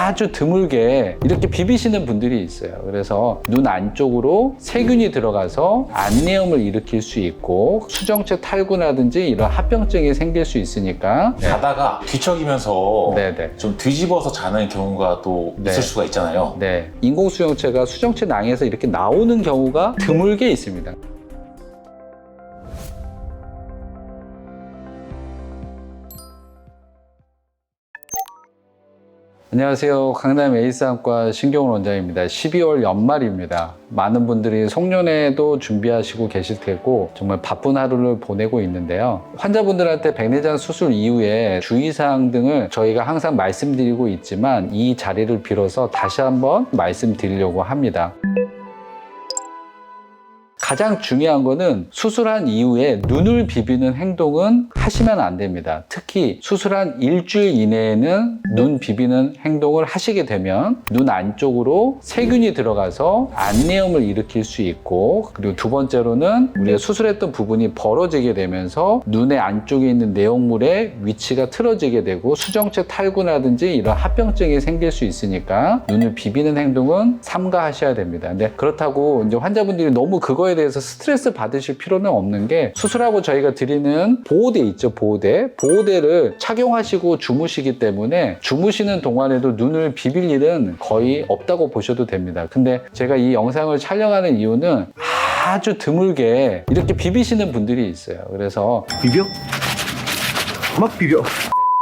아주 드물게 이렇게 비비시는 분들이 있어요. 그래서 눈 안쪽으로 세균이 들어가서 안내염을 일으킬 수 있고 수정체 탈구라든지 이런 합병증이 생길 수 있으니까 자다가 뒤척이면서 네네. 좀 뒤집어서 자는 경우가 또 네. 있을 수가 있잖아요. 네, 인공수정체가 수정체 낭에서 이렇게 나오는 경우가 드물게 있습니다. 안녕하세요. 강남 에이스안과 신경훈 원장입니다. 12월 연말입니다. 많은 분들이 송년회도 준비하시고 계실 테고 정말 바쁜 하루를 보내고 있는데요. 환자분들한테 백내장 수술 이후에 주의사항 등을 저희가 항상 말씀드리고 있지만 이 자리를 빌어서 다시 한번 말씀드리려고 합니다. 가장 중요한 거는 수술한 이후에 눈을 비비는 행동은 하시면 안 됩니다. 특히 수술한 일주일 이내에는 눈 비비는 행동을 하시게 되면 눈 안쪽으로 세균이 들어가서 안내염을 일으킬 수 있고, 그리고 두 번째로는 우리가 수술했던 부분이 벌어지게 되면서 눈의 안쪽에 있는 내용물의 위치가 틀어지게 되고 수정체 탈구라든지 이런 합병증이 생길 수 있으니까 눈을 비비는 행동은 삼가하셔야 됩니다. 근데 그렇다고 이제 환자분들이 너무 그거에 대해서 스트레스 받으실 필요는 없는 게, 수술하고 저희가 드리는 보호대 있죠, 보호대를 착용하시고 주무시기 때문에 주무시는 동안에도 눈을 비빌 일은 거의 없다고 보셔도 됩니다. 근데 제가 이 영상을 촬영하는 이유는 아주 드물게 이렇게 비비시는 분들이 있어요. 그래서 비벼? 막 비벼.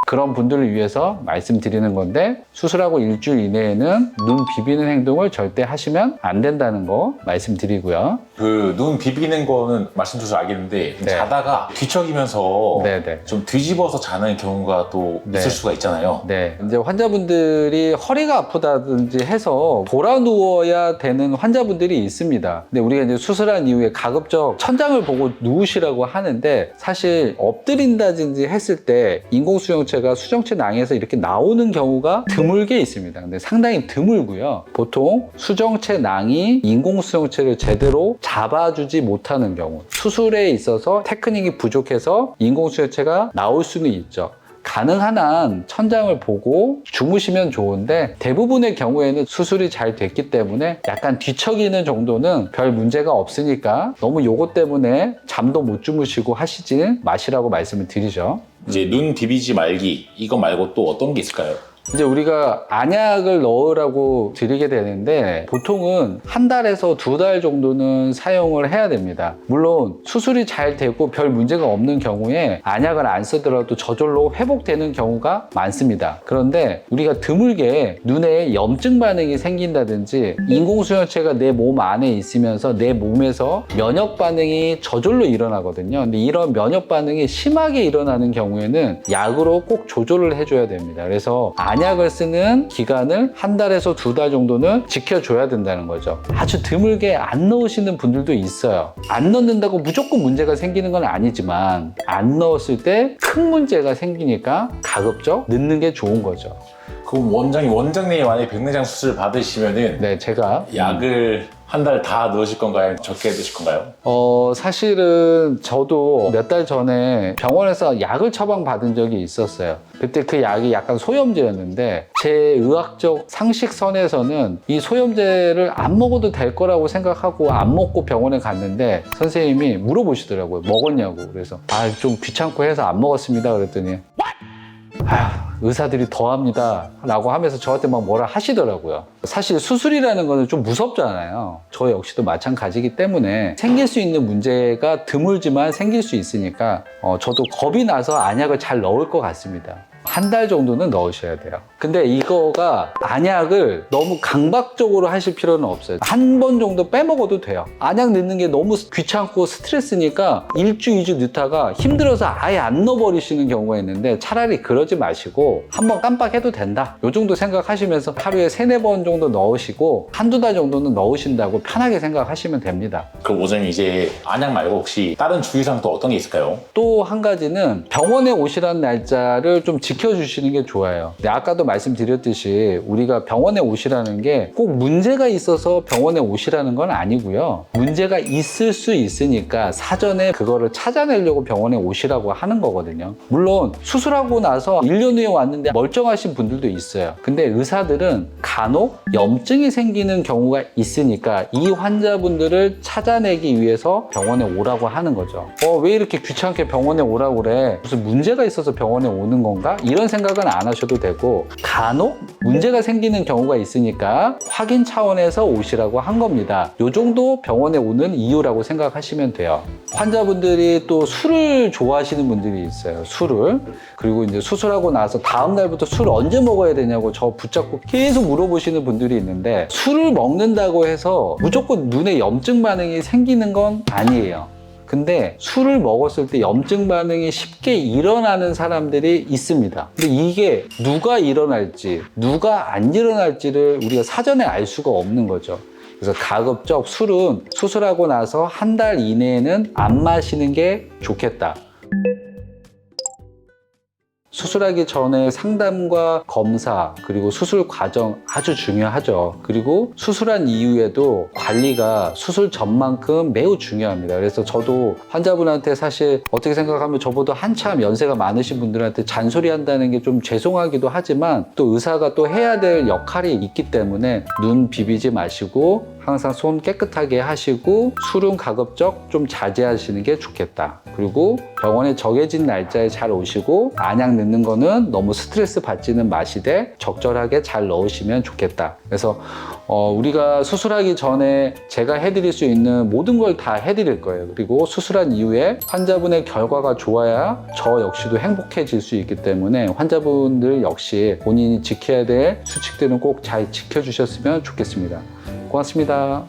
그런 분들을 위해서 말씀드리는 건데, 수술하고 일주일 이내에는 눈 비비는 행동을 절대 하시면 안 된다는 거 말씀드리고요. 그 눈 비비는 거는 말씀 주셔서 알겠는데 네. 자다가 뒤척이면서 네네. 좀 뒤집어서 자는 경우가 또 네. 있을 수가 있잖아요. 네, 이제 환자분들이 허리가 아프다든지 해서 돌아 누워야 되는 환자분들이 있습니다. 근데 우리가 이제 수술한 이후에 가급적 천장을 보고 누우시라고 하는데, 사실 엎드린다든지 했을 때 인공수정체가 수정체 낭에서 이렇게 나오는 경우가 드물게 있습니다. 근데 상당히 드물고요. 보통 수정체 낭이 인공수정체를 제대로 잡아주지 못하는 경우, 수술에 있어서 테크닉이 부족해서 인공수정체가 나올 수는 있죠. 가능한 한 천장을 보고 주무시면 좋은데, 대부분의 경우에는 수술이 잘 됐기 때문에 약간 뒤척이는 정도는 별 문제가 없으니까 너무 요것 때문에 잠도 못 주무시고 하시지 마시라고 말씀을 드리죠. 이제 눈 비비지 말기, 이거 말고 또 어떤 게 있을까요? 이제 우리가 안약을 넣으라고 드리게 되는데, 보통은 한 달에서 두 달 정도는 사용을 해야 됩니다. 물론 수술이 잘 되고 별 문제가 없는 경우에 안약을 안 쓰더라도 저절로 회복되는 경우가 많습니다. 그런데 우리가 드물게 눈에 염증 반응이 생긴다든지 인공수정체가 내 몸 안에 있으면서 내 몸에서 면역 반응이 저절로 일어나거든요. 근데 이런 면역 반응이 심하게 일어나는 경우에는 약으로 꼭 조절을 해줘야 됩니다. 그래서 안약을 쓰는 기간을 한 달에서 두 달 정도는 지켜줘야 된다는 거죠. 아주 드물게 안 넣으시는 분들도 있어요. 안 넣는다고 무조건 문제가 생기는 건 아니지만, 안 넣었을 때 큰 문제가 생기니까 가급적 넣는 게 좋은 거죠. 그럼 원장님이 만약에 백내장 수술 받으시면은 네, 제가 약을 한 달 다 넣으실 건가요? 적게 넣으실 건가요? 사실은 저도 몇 달 전에 병원에서 약을 처방받은 적이 있었어요. 그때 그 약이 약간 소염제였는데, 제 의학적 상식선에서는 이 소염제를 안 먹어도 될 거라고 생각하고 안 먹고 병원에 갔는데, 선생님이 물어보시더라고요. 먹었냐고. 그래서 좀 귀찮고 해서 안 먹었습니다. 그랬더니 의사들이 더합니다 라고 하면서 저한테 막 뭐라 하시더라고요. 사실 수술이라는 거는 좀 무섭잖아요. 저 역시도 마찬가지이기 때문에 생길 수 있는 문제가 드물지만 생길 수 있으니까 저도 겁이 나서 안약을 잘 넣을 것 같습니다. 한 달 정도는 넣으셔야 돼요. 근데 이거가 안약을 너무 강박적으로 하실 필요는 없어요. 한 번 정도 빼먹어도 돼요. 안약 넣는 게 너무 귀찮고 스트레스니까 1주, 2주 넣다가 힘들어서 아예 안 넣어버리시는 경우가 있는데, 차라리 그러지 마시고 한 번 깜빡해도 된다, 요 정도 생각하시면서 하루에 3-4번 정도 넣으시고 한두 달 정도는 넣으신다고 편하게 생각하시면 됩니다. 그럼 원장님, 이제 안약 말고 혹시 다른 주의사항 또 어떤 게 있을까요? 또 한 가지는 병원에 오시라는 날짜를 좀 지켜주시는 게 좋아요. 근데 아까도 말씀드렸듯이 우리가 병원에 오시라는 게 꼭 문제가 있어서 병원에 오시라는 건 아니고요. 문제가 있을 수 있으니까 사전에 그거를 찾아내려고 병원에 오시라고 하는 거거든요. 물론 수술하고 나서 1년 후에 왔는데 멀쩡하신 분들도 있어요. 근데 의사들은 간혹 염증이 생기는 경우가 있으니까 이 환자분들을 찾아내기 위해서 병원에 오라고 하는 거죠. 왜 이렇게 귀찮게 병원에 오라고 그래? 무슨 문제가 있어서 병원에 오는 건가? 이런 생각은 안 하셔도 되고, 간혹 문제가 생기는 경우가 있으니까 확인 차원에서 오시라고 한 겁니다. 요 정도 병원에 오는 이유라고 생각하시면 돼요. 환자분들이 또 술을 좋아하시는 분들이 있어요. 술을. 그리고 이제 수술하고 나서 다음 날부터 술 언제 먹어야 되냐고 저 붙잡고 계속 물어보시는 분들이 있는데, 술을 먹는다고 해서 무조건 눈에 염증 반응이 생기는 건 아니에요. 근데 술을 먹었을 때 염증 반응이 쉽게 일어나는 사람들이 있습니다. 근데 이게 누가 일어날지, 누가 안 일어날지를 우리가 사전에 알 수가 없는 거죠. 그래서 가급적 술은 수술하고 나서 한 달 이내에는 안 마시는 게 좋겠다. 수술하기 전에 상담과 검사, 그리고 수술 과정 아주 중요하죠. 그리고 수술한 이후에도 관리가 수술 전만큼 매우 중요합니다. 그래서 저도 환자분한테 사실 어떻게 생각하면 저보다 한참 연세가 많으신 분들한테 잔소리 한다는 게 좀 죄송하기도 하지만, 또 의사가 또 해야 될 역할이 있기 때문에 눈 비비지 마시고 항상 손 깨끗하게 하시고 술은 가급적 좀 자제하시는 게 좋겠다. 그리고 병원에 정해진 날짜에 잘 오시고 안약 넣는 거는 너무 스트레스 받지는 마시되 적절하게 잘 넣으시면 좋겠다. 그래서 우리가 수술하기 전에 제가 해드릴 수 있는 모든 걸 다 해드릴 거예요. 그리고 수술한 이후에 환자분의 결과가 좋아야 저 역시도 행복해질 수 있기 때문에 환자분들 역시 본인이 지켜야 될 수칙들은 꼭 잘 지켜주셨으면 좋겠습니다. 고맙습니다.